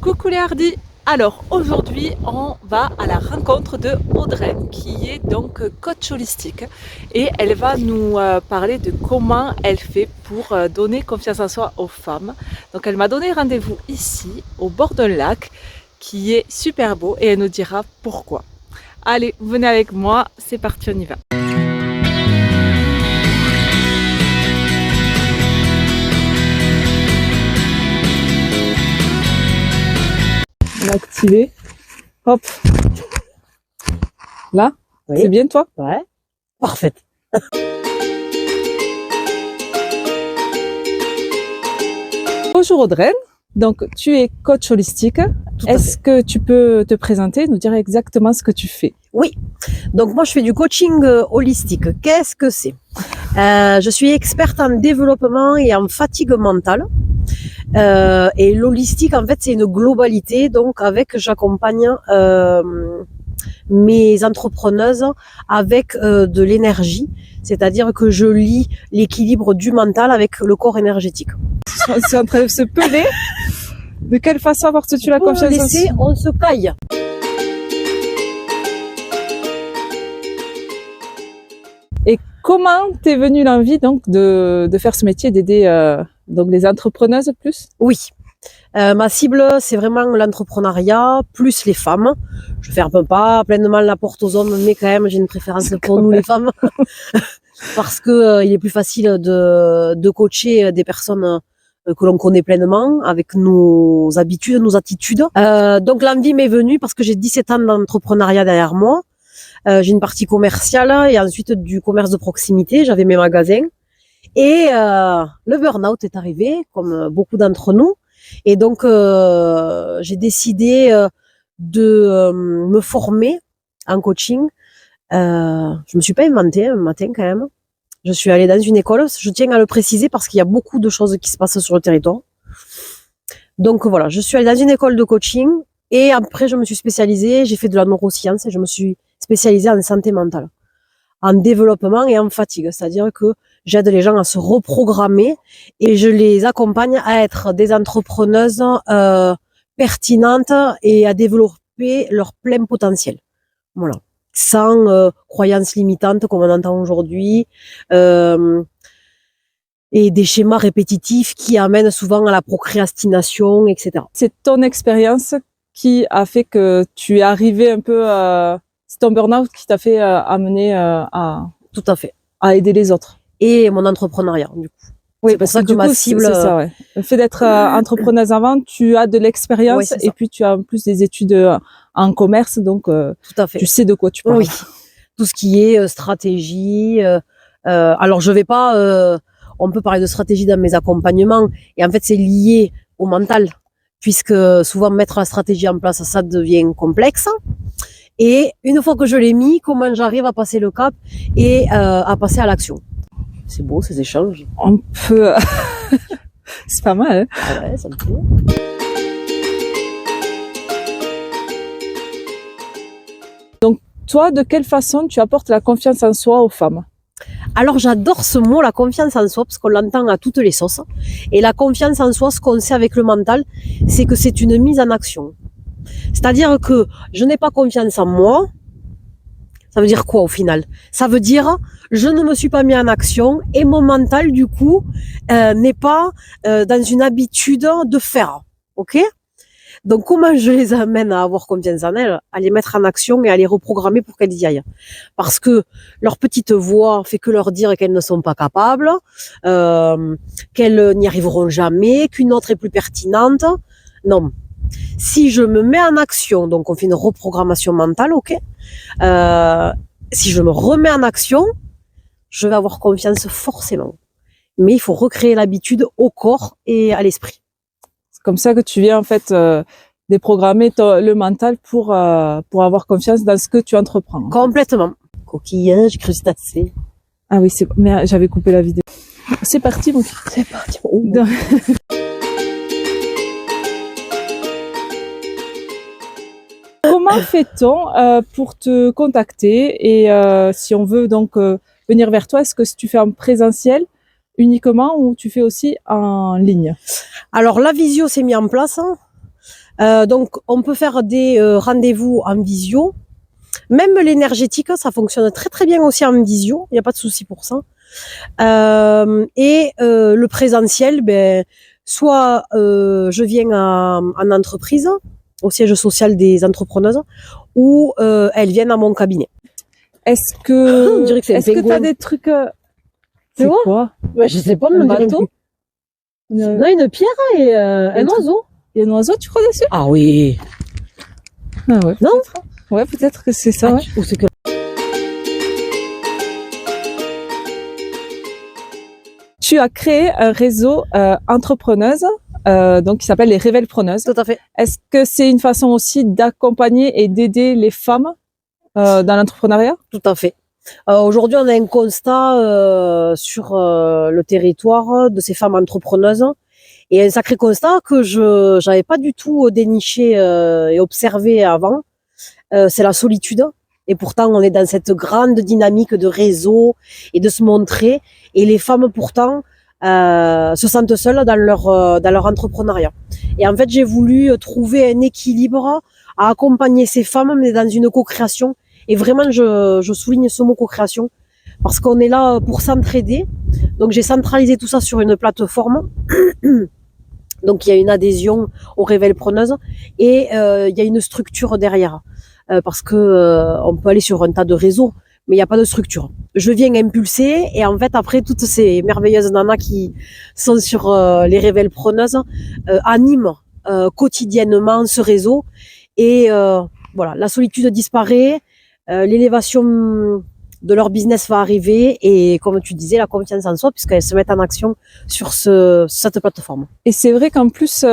Coucou les hardis. Alors aujourd'hui on va à la rencontre de Audreyne qui est donc coach holistique et elle va nous parler de comment elle fait pour donner confiance en soi aux femmes. Donc elle m'a donné rendez-vous ici au bord d'un lac qui est super beau et elle nous dira pourquoi. Allez, venez avec moi, c'est parti, on y va. On a activé. Hop. Là, oui. C'est bien toi? Ouais. Parfaite. Bonjour Audreyne. Donc tu es coach holistique. Est-ce que tu peux te présenter, nous dire exactement ce que tu fais? Oui. Donc moi je fais du coaching holistique. Qu'est-ce que c'est? Je suis experte en développement et en fatigue mentale. Et l'holistique en fait c'est une globalité, donc j'accompagne mes entrepreneuses avec de l'énergie, c'est-à-dire que je lie l'équilibre du mental avec le corps énergétique. C'est en train de se peler. De quelle façon apportes-tu la confiance en soi? On se caille. Et comment t'es venue l'envie donc de faire ce métier, d'aider donc les entrepreneuses plus? Oui. Ma cible, c'est vraiment l'entrepreneuriat, plus les femmes. Je ferme pas pleinement la porte aux hommes, mais quand même, j'ai une préférence pour nous les femmes. Parce que il est plus facile de coacher des personnes que l'on connaît pleinement, avec nos habitudes, nos attitudes. Donc l'envie m'est venue parce que j'ai 17 ans d'entrepreneuriat derrière moi. J'ai une partie commerciale et ensuite du commerce de proximité. J'avais mes magasins. Et le burn-out est arrivé, comme beaucoup d'entre nous. Et donc, j'ai décidé de me former en coaching. Je me suis pas inventée un matin quand même. Je suis allée dans une école. Je tiens à le préciser parce qu'il y a beaucoup de choses qui se passent sur le territoire. Donc voilà, je suis allée dans une école de coaching et après je me suis spécialisée. J'ai fait de la neuroscience et je me suis spécialisée en santé mentale, en développement et en fatigue. C'est-à-dire que j'aide les gens à se reprogrammer et je les accompagne à être des entrepreneuses pertinentes et à développer leur plein potentiel. Voilà. Sans croyances limitantes comme on entend aujourd'hui et des schémas répétitifs qui amènent souvent à la procrastination, etc. C'est ton expérience qui a fait que tu es arrivé un peu c'est ton burn-out qui t'a fait amener Tout à fait. À aider les autres. Et mon entrepreneuriat, du coup. Oui, c'est pour ça que ma cible. C'est ça, ouais. Le fait d'être entrepreneuse avant, tu as de l'expérience et puis tu as en plus des études en commerce, donc tout à fait. Tu sais de quoi tu parles. Oui. Tout ce qui est stratégie. Alors je vais pas. On peut parler de stratégie dans mes accompagnements et en fait c'est lié au mental, puisque souvent mettre la stratégie en place, ça devient complexe. Et une fois que je l'ai mis, comment j'arrive à passer le cap et à passer à l'action. C'est beau ces échanges. On peut. C'est pas mal. Hein, ah ouais, ça me plaît. Donc toi, de quelle façon tu apportes la confiance en soi aux femmes? Alors j'adore ce mot, la confiance en soi, parce qu'on l'entend à toutes les sauces. Et la confiance en soi, ce qu'on sait avec le mental, c'est que c'est une mise en action. C'est-à-dire que je n'ai pas confiance en moi. Ça veut dire quoi au final? Ça veut dire je ne me suis pas mis en action et mon mental du coup n'est pas dans une habitude de faire. Ok? Donc comment je les amène à avoir confiance en elles, à les mettre en action et à les reprogrammer pour qu'elles y aillent? Parce que leur petite voix fait que leur dire qu'elles ne sont pas capables, qu'elles n'y arriveront jamais, qu'une autre est plus pertinente. Non. Si je me mets en action, donc on fait une reprogrammation mentale, ok. Si je me remets en action, je vais avoir confiance forcément. Mais il faut recréer l'habitude au corps et à l'esprit. C'est comme ça que tu viens en fait déprogrammer le mental pour avoir confiance dans ce que tu entreprends. Complètement. Coquillage, crustacé. Ah oui, mais j'avais coupé la vidéo. C'est parti, mon cœur. C'est parti. Comment fait-on pour te contacter et si on veut donc venir vers toi, est-ce que tu fais en présentiel uniquement ou tu fais aussi en ligne? Alors la visio s'est mis en place. Donc, on peut faire des rendez-vous en visio. Même l'énergétique, ça fonctionne très très bien aussi en visio. Il n'y a pas de souci pour ça. Le présentiel, ben, soit je viens en entreprise, au siège social des entrepreneuses, ou elles viennent à mon cabinet. Est-ce On que dirait que c'est un est-ce que pingouin. t'as des trucs C'est quoi quoi? Ouais, je sais pas, Un bateau? Non, une pierre et un oiseau. Il y a un oiseau, tu crois, dessus? Ah oui. Ah ouais. Non? peut-être. Ouais, peut-être que c'est ça. Ouais. Ou c'est que... Tu as créé un réseau entrepreneuse, donc qui s'appelle les Révèlepreneuses. Tout à fait. Est-ce que c'est une façon aussi d'accompagner et d'aider les femmes dans l'entrepreneuriat? Tout à fait. Aujourd'hui, on a un constat sur le territoire de ces femmes entrepreneuses et un sacré constat que je n'avais pas du tout déniché et observé avant. C'est la solitude. Et pourtant, on est dans cette grande dynamique de réseau et de se montrer. Et les femmes, pourtant, se sentent seules dans leur entrepreneuriat. Et en fait, j'ai voulu trouver un équilibre à accompagner ces femmes, mais dans une co-création. Et vraiment, je souligne ce mot co-création parce qu'on est là pour s'entraider. Donc, j'ai centralisé tout ça sur une plateforme. Donc, il y a une adhésion aux Révèlepreneuses et il y a une structure derrière. Parce que on peut aller sur un tas de réseaux, mais il n'y a pas de structure. Je viens impulser et en fait, après, toutes ces merveilleuses nanas qui sont sur les Révèlepreneuses animent quotidiennement ce réseau. Et voilà, la solitude disparaît, l'élévation de leur business va arriver et comme tu disais, la confiance en soi puisqu'elles se mettent en action sur cette plateforme. Et c'est vrai qu'en plus,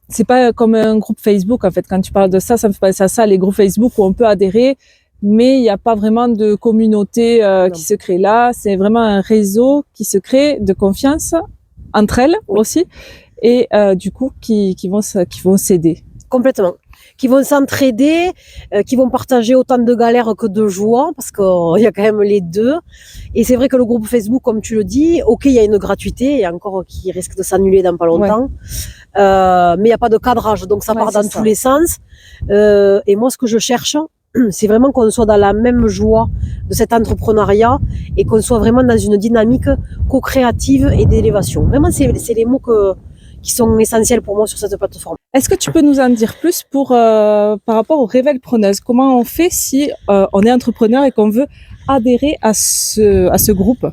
c'est pas comme un groupe Facebook en fait. Quand tu parles de ça, ça me fait penser à ça, les groupes Facebook où on peut adhérer, mais il n'y a pas vraiment de communauté qui se crée là. C'est vraiment un réseau qui se crée de confiance entre elles aussi et du coup qui vont s'aider. Complètement. Qui vont s'entraider, qui vont partager autant de galères que de joie, parce qu'il y a quand même les deux. Et c'est vrai que le groupe Facebook, comme tu le dis, ok, il y a une gratuité, et encore qui risque de s'annuler dans pas longtemps, mais il n'y a pas de cadrage, donc ça part dans tous les sens. Et moi, ce que je cherche, c'est vraiment qu'on soit dans la même joie de cet entrepreneuriat et qu'on soit vraiment dans une dynamique co-créative et d'élévation. Vraiment, c'est les mots qui sont essentiels pour moi sur cette plateforme. Est-ce que tu peux nous en dire plus par rapport aux Révèlepreneuses? Comment on fait si on est entrepreneur et qu'on veut adhérer à ce groupe?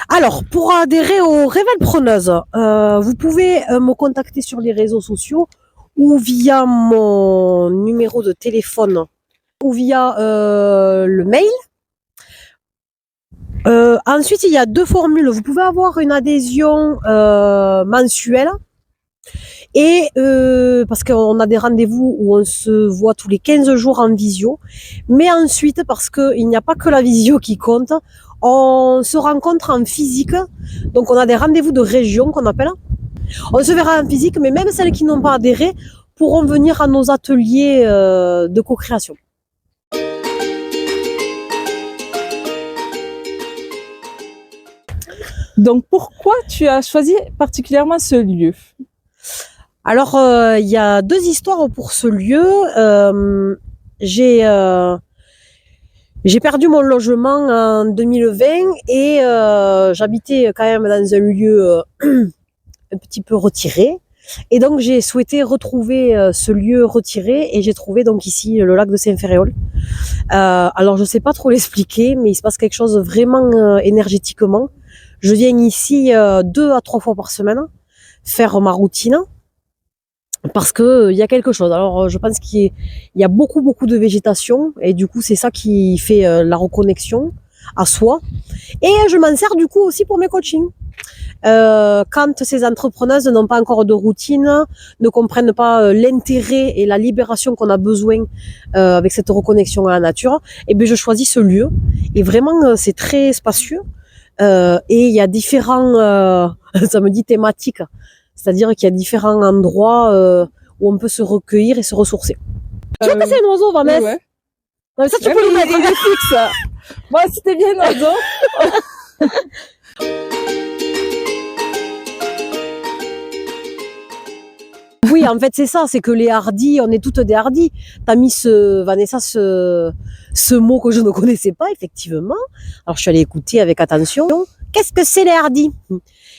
Alors, pour adhérer aux Révèlepreneuses, vous pouvez me contacter sur les réseaux sociaux ou via mon numéro de téléphone ou via le mail. Ensuite, il y a deux formules. Vous pouvez avoir une adhésion mensuelle. Et parce qu'on a des rendez-vous où on se voit tous les 15 jours en visio. Mais ensuite, parce qu'il n'y a pas que la visio qui compte, on se rencontre en physique. Donc on a des rendez-vous de région qu'on appelle. On se verra en physique, mais même celles qui n'ont pas adhéré pourront venir à nos ateliers de co-création. Donc pourquoi tu as choisi particulièrement ce lieu? Alors, il y a deux histoires pour ce lieu. J'ai perdu mon logement en 2020 et j'habitais quand même dans un lieu un petit peu retiré. Et donc, j'ai souhaité retrouver ce lieu retiré et j'ai trouvé donc ici le lac de Saint-Ferréol. Alors, je sais pas trop l'expliquer, mais il se passe quelque chose vraiment énergétiquement. Je viens ici 2 à 3 fois par semaine faire ma routine. Parce que il y a quelque chose. Alors, je pense qu'il y a beaucoup de végétation et du coup, c'est ça qui fait la reconnexion à soi. Et je m'en sers du coup aussi pour mes coachings. Quand ces entrepreneuses n'ont pas encore de routine, ne comprennent pas l'intérêt et la libération qu'on a besoin avec cette reconnexion à la nature, et bien je choisis ce lieu. Et vraiment, c'est très spacieux. Et il y a différents, ça me dit thématiques. C'est-à-dire qu'il y a différents endroits où on peut se recueillir et se ressourcer. Tu vois que c'est un oiseau, Vanessa? Ouais. Non, mais ça, tu peux le mettre. Il est fixe. Moi, c'était bien un oiseau. Oui, oui, en fait, c'est ça, c'est que les hardis, on est toutes des hardis. T'as mis Vanessa, ce mot que je ne connaissais pas, effectivement. Alors, je suis allée écouter avec attention. Qu'est-ce que c'est les hardis?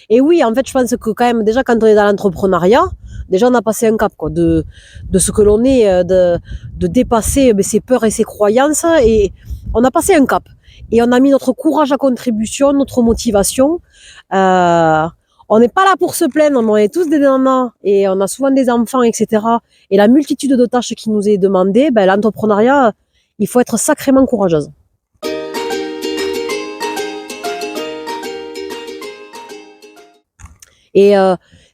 Et oui, en fait, je pense que quand même, déjà, quand on est dans l'entrepreneuriat, déjà, on a passé un cap, quoi, de ce que l'on est, de dépasser ses peurs et ses croyances, et on a passé un cap. Et on a mis notre courage à contribution, notre motivation. On n'est pas là pour se plaindre, on est tous des nanas et on a souvent des enfants, etc. Et la multitude de tâches qui nous est demandée, ben, l'entrepreneuriat, il faut être sacrément courageuse. Et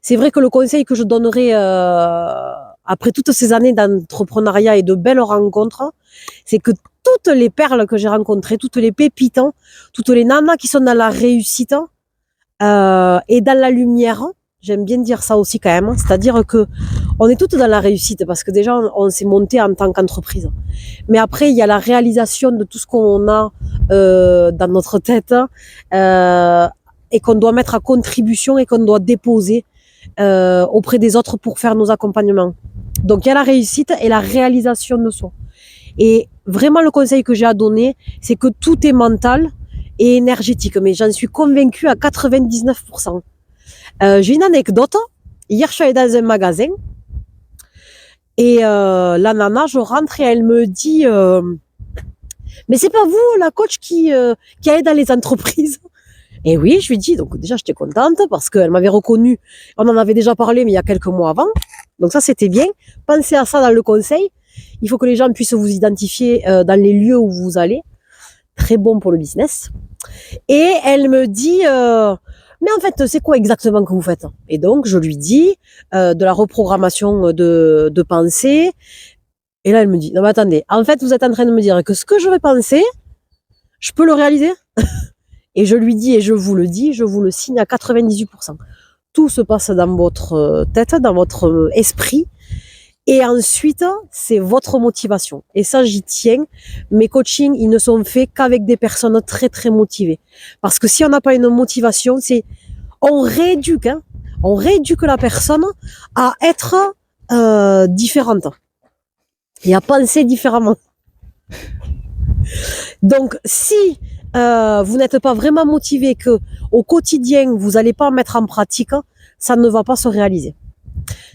c'est vrai que le conseil que je donnerais après toutes ces années d'entrepreneuriat et de belles rencontres, c'est que toutes les perles que j'ai rencontrées, toutes les pépites, toutes les nanas qui sont dans la réussite et dans la lumière, j'aime bien dire ça aussi quand même, c'est-à-dire que on est toutes dans la réussite parce que déjà on s'est monté en tant qu'entreprise. Mais après il y a la réalisation de tout ce qu'on a dans notre tête et qu'on doit mettre à contribution et qu'on doit déposer auprès des autres pour faire nos accompagnements. Donc il y a la réussite et la réalisation de soi. Et vraiment le conseil que j'ai à donner, c'est que tout est mental et énergétique, mais j'en suis convaincue à 99%. J'ai une anecdote. Hier, je suis allée dans un magasin et la nana, je rentre et elle me dit mais c'est pas vous la coach qui aide dans les entreprises? Et oui, je lui dis, donc déjà j'étais contente parce qu'elle m'avait reconnue, on en avait déjà parlé mais il y a quelques mois avant, donc ça c'était bien. Pensez à ça dans le conseil, il faut que les gens puissent vous identifier dans les lieux où vous allez, très bon pour le business. Et elle me dit mais en fait c'est quoi exactement que vous faites? Et donc je lui dis de la reprogrammation de pensée. Et là elle me dit non mais attendez, en fait vous êtes en train de me dire que ce que je vais penser je peux le réaliser? Et je lui dis et je vous le dis, je vous le signe à 98%. Tout se passe dans votre tête, dans votre esprit. Et ensuite, c'est votre motivation. Et ça, j'y tiens. Mes coachings, ils ne sont faits qu'avec des personnes très, très motivées. Parce que si on n'a pas une motivation, on rééduque la personne à être différente. Et à penser différemment. Donc, si vous n'êtes pas vraiment motivé, que au quotidien, vous n'allez pas mettre en pratique, ça ne va pas se réaliser.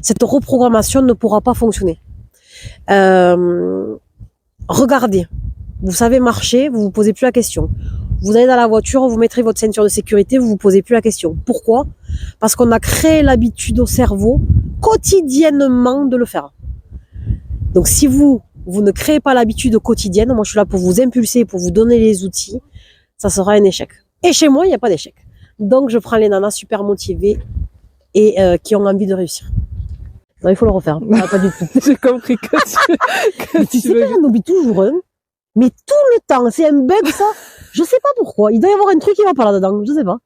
Cette reprogrammation ne pourra pas fonctionner. Regardez, vous savez marcher, vous vous posez plus la question. Vous allez dans la voiture, vous mettrez votre ceinture de sécurité, vous vous posez plus la question. Pourquoi? Parce qu'on a créé l'habitude au cerveau quotidiennement de le faire. Donc si vous ne créez pas l'habitude quotidienne, moi je suis là pour vous impulser, pour vous donner les outils, ça sera un échec. Et chez moi, il n'y a pas d'échec. Donc je prends les nanas super motivées et qui ont envie de réussir. Non, il faut le refaire. Ah, pas du tout. J'ai compris que tu sais qu'on oublie toujours un, mais tout le temps, c'est un bug ça. Je sais pas pourquoi. Il doit y avoir un truc qui va pas là-dedans. Je sais pas.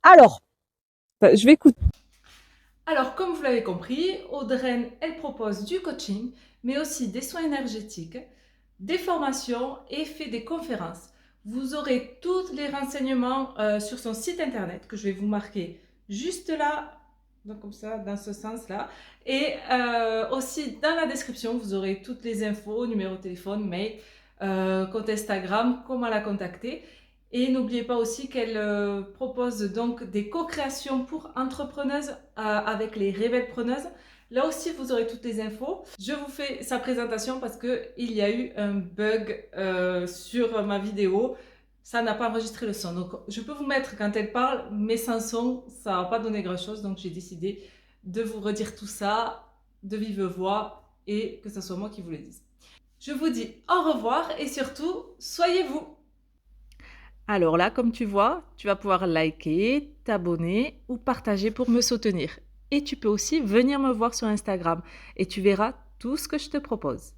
Alors, je vais écouter. Alors, comme vous l'avez compris, Audreyne, elle propose du coaching, mais aussi des soins énergétiques, des formations et fait des conférences. Vous aurez tous les renseignements sur son site internet que je vais vous marquer juste là, donc comme ça, dans ce sens-là. Et aussi dans la description, vous aurez toutes les infos, numéro de téléphone, mail, compte Instagram, comment la contacter. Et n'oubliez pas aussi qu'elle propose donc des co-créations pour entrepreneuses avec les révèlepreneuses. Là aussi, vous aurez toutes les infos. Je vous fais sa présentation parce qu'il y a eu un bug sur ma vidéo. Ça n'a pas enregistré le son. Donc, je peux vous mettre quand elle parle, mais sans son, ça n'a pas donné grand-chose. Donc, j'ai décidé de vous redire tout ça de vive voix et que ce soit moi qui vous le dise. Je vous dis au revoir et surtout, soyez vous. Alors là, comme tu vois, tu vas pouvoir liker, t'abonner ou partager pour me soutenir. Et tu peux aussi venir me voir sur Instagram et tu verras tout ce que je te propose.